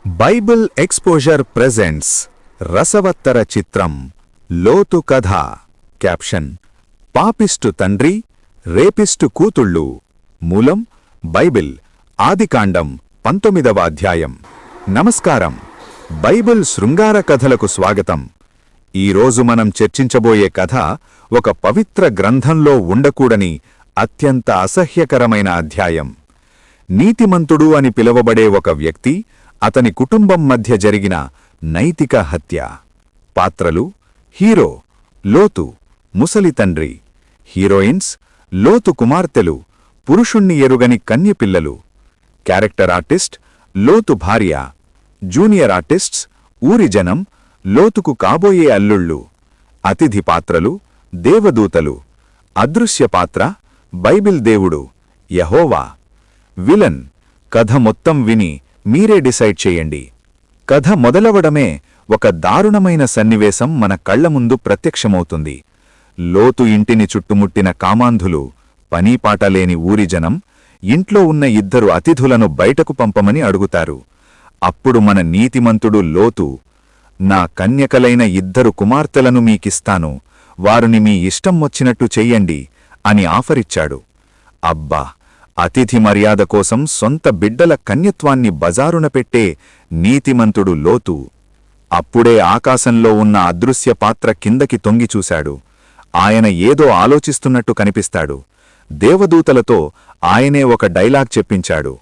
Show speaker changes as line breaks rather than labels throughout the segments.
Bible exposure presents రసవత్తర చిత్రం లోతు కథ. క్యాప్షన్: పాపిస్టు తండ్రి, రేపిస్టు కూతుళ్ళు. మూలం: బైబిల్, ఆదికాండం 19వ అధ్యాయం. నమస్కారం, బైబిల్ శృంగార కథలకు స్వాగతం. ఈరోజు మనం చర్చించబోయే కథ ఒక పవిత్ర గ్రంథంలో ఉండకూడని అత్యంత అసహ్యకరమైన అధ్యాయం. నీతిమంతుడు అని పిలువబడే ఒక వ్యక్తి, అతని కుటుంబం మధ్య జరిగిన నైతిక హత్య. పాత్రలు: హీరో లోతు, ముసలి తండ్రి. హీరోయిన్స్: లోతు కుమార్తెలు, పురుషుణ్ణి ఎరుగని కన్యపిల్లలు. క్యారెక్టర్ ఆర్టిస్ట్: లోతు భార్య. జూనియర్ ఆర్టిస్ట్స్: ఊరి జనం, లోతుకు కాబోయే అల్లుళ్ళు. అతిథి పాత్రలు: దేవదూతలు. అదృశ్య పాత్ర: బైబిల్ దేవుడు, యెహోవా. విలన్: కథ మొత్తం విని మీరే డిసైడ్ చేయండి. కథ మొదలవడమే ఒక దారుణమైన సన్నివేశం మన కళ్ల ముందు ప్రత్యక్షమవుతుంది. లోతు ఇంటిని చుట్టుముట్టిన కామాంధులు, పనీపాటలేని ఊరి జనం, ఇంట్లో ఉన్న ఇద్దరు అతిథులను బయటకు పంపమని అడుగుతారు. అప్పుడు మన నీతిమంతుడు లోతు, నా కన్యకలైన ఇద్దరు కుమార్తెలను మీకిస్తాను, వారిని మీ ఇష్టం వచ్చినట్టు చెయ్యండి అని ఆఫరిచ్చాడు. అబ్బా! అతిథి మర్యాద కోసం సొంత బిడ్డల కన్యత్వాన్ని బజారున పెట్టే నీతిమంతుడు లోతు. అప్పుడే ఆకాశంలో ఉన్న అదృశ్య పాత్ర కిందకి తొంగిచూశాడు. ఆయన ఏదో ఆలోచిస్తున్నట్టు కనిపిస్తాడు. దేవదూతలతో ఆయనే ఒక డైలాగ్ చెప్పించాడు: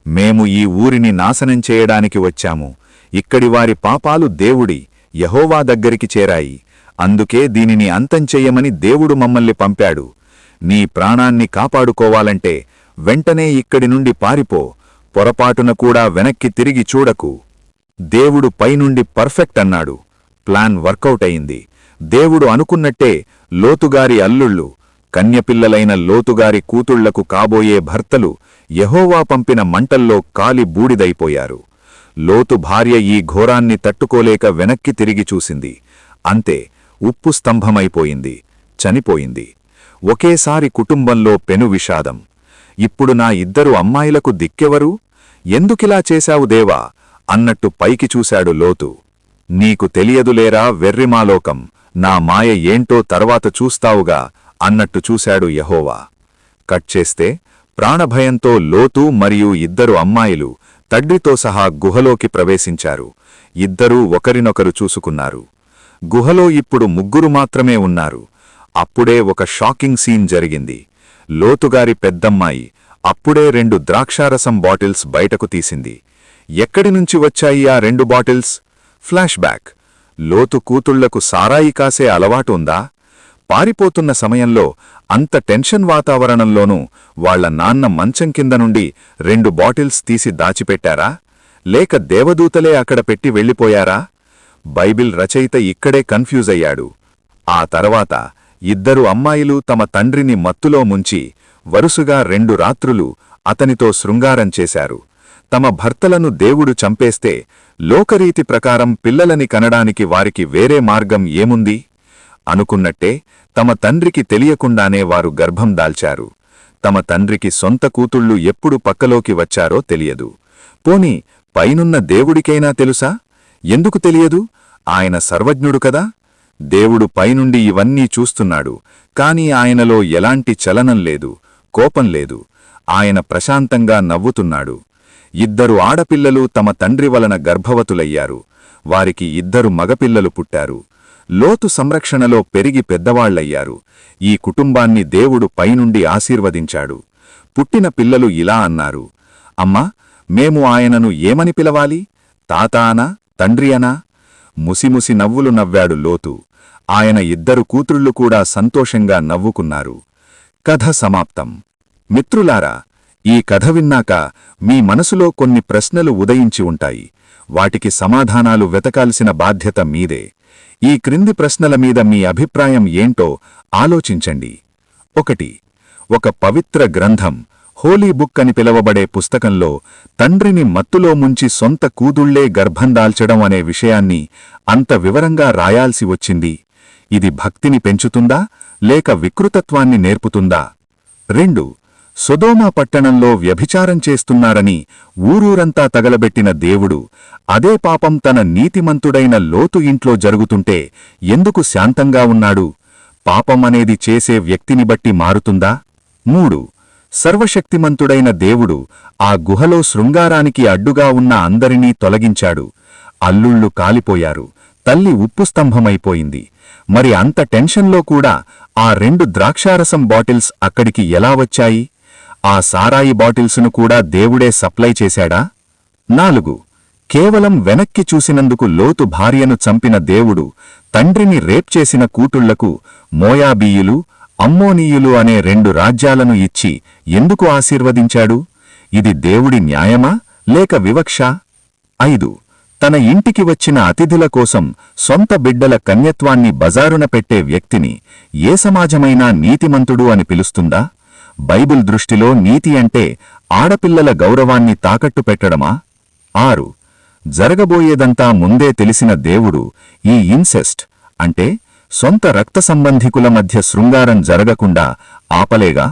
మేము ఈ ఊరిని నాశనం చేయడానికి వచ్చాము. ఇక్కడి వారి పాపాలు దేవుడి, యెహోవా దగ్గరికి చేరాయి. అందుకే దీనిని అంతం చెయ్యమని దేవుడు మమ్మల్ని పంపాడు. నీ ప్రాణాన్ని కాపాడుకోవాలంటే వెంటనే ఇక్కడి నుండి పారిపో. పొరపాటున కూడా వెనక్కి తిరిగి చూడకు. దేవుడు పైనుండి పర్ఫెక్ట్ అన్నాడు. ప్లాన్ వర్కౌట్ అయింది. దేవుడు అనుకున్నట్టే లోతుగారి అల్లుళ్ళు, కన్యపిల్లలైన లోతుగారి కూతుళ్లకు కాబోయే భర్తలు యెహోవా పంపిన మంటల్లో కాలి బూడిదైపోయారు. లోతు భార్య ఈ ఘోరాన్ని తట్టుకోలేక వెనక్కి తిరిగి చూసింది. అంతే, ఉప్పు స్తంభమైపోయింది, చనిపోయింది. ఒకేసారి కుటుంబంలో పెను విషాదం. ఇప్పుడు నా ఇద్దరు అమ్మాయిలకు దిక్కెవరు? ఎందుకిలా చేశావు దేవా అన్నట్టు పైకి చూశాడు లోతు. నీకు తెలియదులేరా వెర్రిమాలోకం, నా మాయ ఏంటో తర్వాత చూస్తావుగా అన్నట్టు చూశాడు యెహోవా. కట్ చేస్తే ప్రాణభయంతో లోతు మరియు ఇద్దరు అమ్మాయిలు తండ్రితో సహా గుహలోకి ప్రవేశించారు. ఇద్దరూ ఒకరినొకరు చూసుకున్నారు. గుహలో ఇప్పుడు ముగ్గురు మాత్రమే ఉన్నారు. అప్పుడే ఒక షాకింగ్ సీన్ జరిగింది. లోతుగారి పెద్దమ్మాయి అప్పుడే 2 ద్రాక్షారసం బాటిల్స్ బయటకు తీసింది. ఎక్కడినుంచి వచ్చాయి ఆ 2 బాటిల్స్? Flash back. లోతు కూతుళ్లకు సారాయి కాసే అలవాటు ఉందా? పారిపోతున్న సమయంలో అంత టెన్షన్ వాతావరణంలోనూ వాళ్ల నాన్న మంచం కింద నుండి 2 బాటిల్స్ తీసి దాచిపెట్టారా? లేక దేవదూతలే అక్కడ పెట్టి వెళ్ళిపోయారా? బైబిల్ రచయిత ఇక్కడే కన్ఫ్యూజ్ అయ్యాడు. ఆ తర్వాత ఇద్దరు అమ్మాయిలు తమ తండ్రిని మత్తులో ముంచి వరుసగా 2 రాత్రులు అతనితో శృంగారం చేశారు. తమ భర్తలను దేవుడు చంపేస్తే లోకరీతి ప్రకారం పిల్లలని కనడానికి వారికి వేరే మార్గం ఏముంది? అనుకున్నట్టే తమ తండ్రికి తెలియకుండానే వారు గర్భం దాల్చారు. తమ తండ్రికి సొంత కూతుళ్ళు ఎప్పుడు పక్కలోకి వచ్చారో తెలియదు. పోనీ పైనున్న దేవుడికైనా తెలుసా? ఎందుకు తెలియదు? ఆయన సర్వజ్ఞుడు కదా. దేవుడు పైనుండి ఇవన్నీ చూస్తున్నాడు. కాని ఆయనలో ఎలాంటి చలనం లేదు, కోపం లేదు. ఆయన ప్రశాంతంగా నవ్వుతున్నాడు. ఇద్దరు ఆడపిల్లలు తమ తండ్రి వలన గర్భవతులయ్యారు. వారికి 2 మగపిల్లలు పుట్టారు. లోతు సంరక్షణలో పెరిగి పెద్దవాళ్లయ్యారు. ఈ కుటుంబాన్ని దేవుడు పైనుండి ఆశీర్వదించాడు. పుట్టిన పిల్లలు ఇలా అన్నారు: అమ్మా, మేము ఆయనను ఏమని పిలవాలి? తాత అనా, తండ్రి అనా? ముసిముసి నవ్వులు నవ్వాడు లోతు. ఆయన 2 కూతుళ్ళు కూడా సంతోషంగా నవ్వుకున్నారు. కథ సమాప్తం. మిత్రులారా, ఈ కథ విన్నాక మీ మనసులో కొన్ని ప్రశ్నలు ఉదయించి ఉంటాయి. వాటికి సమాధానాలు వెతకాల్సిన బాధ్యత మీదే. ఈ క్రింది ప్రశ్నల మీద మీ అభిప్రాయం ఏంటో ఆలోచించండి. 1. ఒక పవిత్ర గ్రంథం, హోలీ బుక్ అని పిలవబడే పుస్తకంలో తండ్రిని మత్తులో ముంచి సొంత కూతుళ్లే గర్భం దాల్చడం అనే విషయాన్ని అంత వివరంగా రాయాల్సి వచ్చింది. ఇది భక్తిని పెంచుతుందా లేక వికృతత్వాన్ని నేర్పుతుందా? 2. సొదొమ పట్టణంలో వ్యభిచారం చేస్తున్నారని ఊరూరంతా తగలబెట్టిన దేవుడు అదే పాపం తన నీతిమంతుడైన లోతు ఇంట్లో జరుగుతుంటే ఎందుకు శాంతంగా ఉన్నాడు? పాపం అనేది చేసే వ్యక్తిని బట్టి మారుతుందా? 3. సర్వశక్తిమంతుడైన దేవుడు ఆ గుహలో శృంగారానికి అడ్డుగా ఉన్న అందరినీ తొలగించాడు. అల్లుళ్ళు కాలిపోయారు. తల్లి ఉప్పుస్తంభమైపోయింది. మరి అంత టెన్షన్లో కూడా ఆ 2 ద్రాక్షారసం బాటిల్స్ అక్కడికి ఎలా వచ్చాయి? ఆ సారాయి బాటిల్సును కూడా దేవుడే సప్లై చేశాడా? 4. కేవలం వెనక్కి చూసినందుకు లోతు భార్యను చంపిన దేవుడు తండ్రిని రేప్ చేసిన కూతుళ్లకు మోయాబీయులు, అమ్మోనీయులు అనే 2 రాజ్యాలను ఇచ్చి ఎందుకు ఆశీర్వదించాడు? ఇది దేవుడి న్యాయమా లేక వివక్ష? 5. తన ఇంటికి వచ్చిన అతిథుల కోసం సొంత బిడ్డల కన్యత్వాన్ని బజారున పెట్టే వ్యక్తిని ఏ సమాజమైనా నీతిమంతుడు అని పిలుస్తుందా? బైబిల్ దృష్టిలో నీతి అంటే ఆడపిల్లల గౌరవాన్ని తాకట్టు పెట్టడమా? 6. జరగబోయేదంతా ముందే తెలిసిన దేవుడు ఈ ఇన్సెస్ట్ అంటే సొంత రక్త సంబంధికుల మధ్య శృంగారం జరగకుండా ఆపలేగా?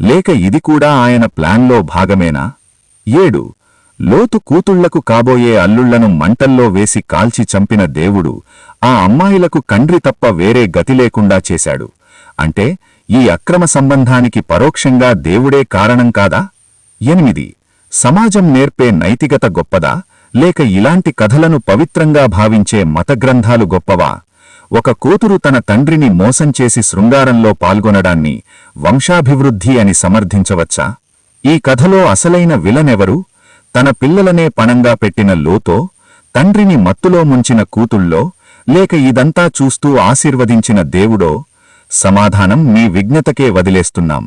లేక ఇది కూడా ఆయన ప్లాన్లో భాగమేనా? 7. లోతు కూతుళ్లకు కాబోయే అల్లుళ్లను మంటల్లో వేసి కాల్చి చంపిన దేవుడు ఆ అమ్మాయిలకు కండ్రి తప్ప వేరే గతి లేకుండా చేశాడు. అంటే ఈ అక్రమ సంబంధానికి పరోక్షంగా దేవుడే కారణం కాదా? 8. సమాజం నేర్పే నైతికత గొప్పదా లేక ఇలాంటి కథలను పవిత్రంగా భావించే మతగ్రంథాలు గొప్పవా? ఒక కూతురు తన తండ్రిని మోసం చేసి శృంగారంలో పాల్గొనడాన్ని వంశాభివృద్ధి అని సమర్థించవచ్చా? ఈ కథలో అసలైన విలనెవరు? తన పిల్లలనే పణంగా పెట్టిన లోతో, తండ్రిని మత్తులో ముంచిన కూతుళ్ళో, లేక ఇదంతా చూస్తూ ఆశీర్వదించిన దేవుడో? సమాధానం మీ విజ్ఞతకే వదిలేస్తున్నాం.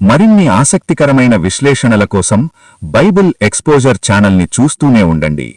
మరిన్ని ఆసక్తికరమైన విశ్లేషణల కోసం బైబిల్ ఎక్స్పోజర్ ఛానల్ని చూస్తూనే ఉండండి.